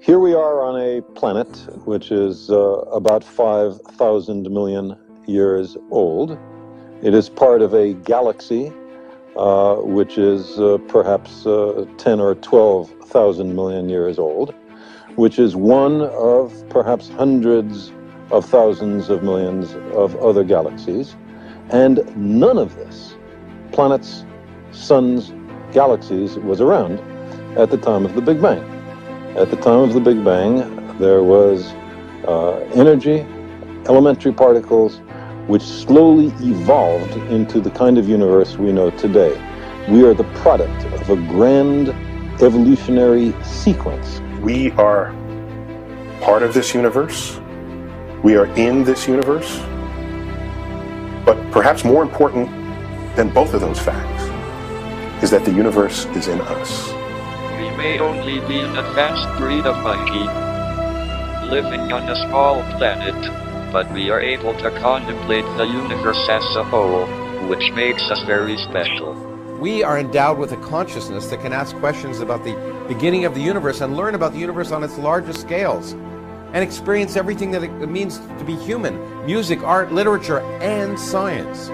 Here we are on a planet which is about 5,000 million years old. It is part of a galaxy which is perhaps 10 or 12,000 million years old, which is one of perhaps hundreds of thousands of millions of other galaxies. And none of this, planets, suns, galaxies, was around at the time of the Big Bang. At the time of the Big Bang, there was energy, elementary particles, which slowly evolved into the kind of universe we know today. We are the product of a grand evolutionary sequence. We are part of this universe. We are in this universe. But perhaps more important than both of those facts is that the universe is in us. We may only be an advanced breed of monkey, living on a small planet, but we are able to contemplate the universe as a whole, which makes us very special. We are endowed with a consciousness that can ask questions about the beginning of the universe and learn about the universe on its largest scales, and experience everything that it means to be human: music, art, literature, and science.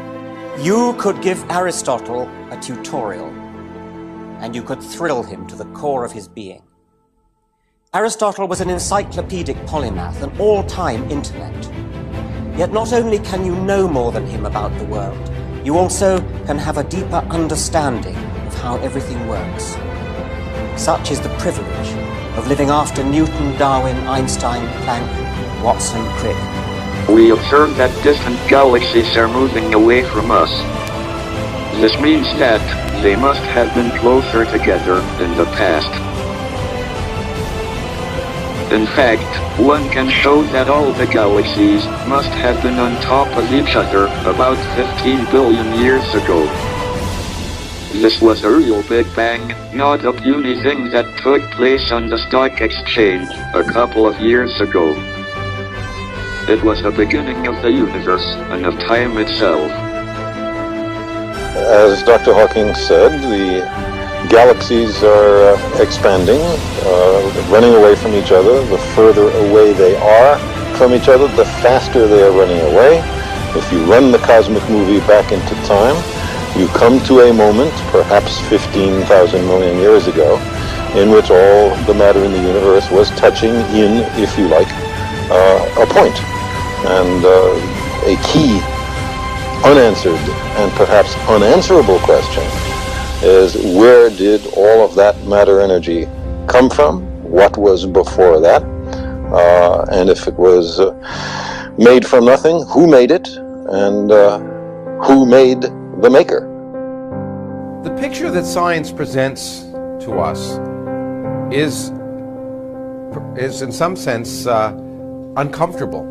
You could give Aristotle a tutorial, and you could thrill him to the core of his being. Aristotle was an encyclopedic polymath, an all-time intellect. Yet not only can you know more than him about the world, you also can have a deeper understanding of how everything works. Such is the privilege of living after Newton, Darwin, Einstein, Planck, Watson, Crick. We observe that distant galaxies are moving away from us. This means that they must have been closer together in the past. In fact, one can show that all the galaxies must have been on top of each other about 15 billion years ago. This was a real Big Bang, not a puny thing that took place on the stock exchange a couple of years ago. It was the beginning of the universe and of time itself. As Dr. Hawking said, the galaxies are expanding, running away from each other. The further away they are from each other, the faster they are running away. If you run the cosmic movie back into time, you come to a moment, perhaps 15,000 million years ago, in which all the matter in the universe was touching in, if you like, a point. And a key unanswered and perhaps unanswerable question is, where did all of that matter energy come from? What was before that? And if it was made from nothing, who made it? And who made the maker? The picture that science presents to us is in some sense uncomfortable,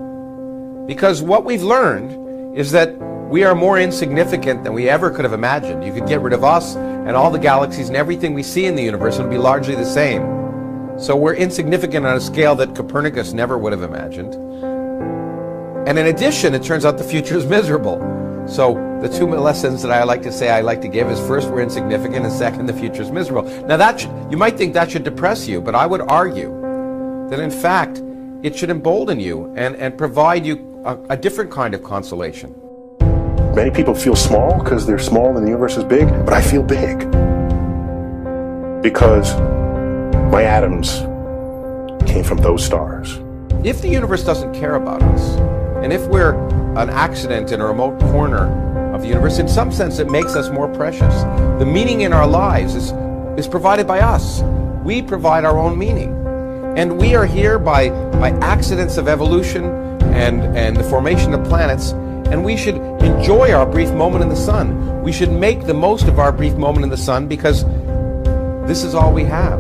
because what we've learned is that we are more insignificant than we ever could have imagined. You could get rid of us and all the galaxies and everything we see in the universe, and it would be largely the same. So we're insignificant on a scale that Copernicus never would have imagined. And in addition, it turns out the future is miserable. So the two lessons that I like to give is, first, we're insignificant, and second, the future is miserable. Now you might think that should depress you, but I would argue that in fact it should embolden you and provide you a different kind of consolation. Many people feel small because they're small and the universe is big, but I feel big because my atoms came from those stars. If the universe doesn't care about us, and if we're an accident in a remote corner of the universe, in some sense it makes us more precious. The meaning in our lives is provided by us. We provide our own meaning. And we are here by accidents of evolution and the formation of planets, and we should enjoy our brief moment in the sun. We should make the most of our brief moment in the sun, because this is all we have.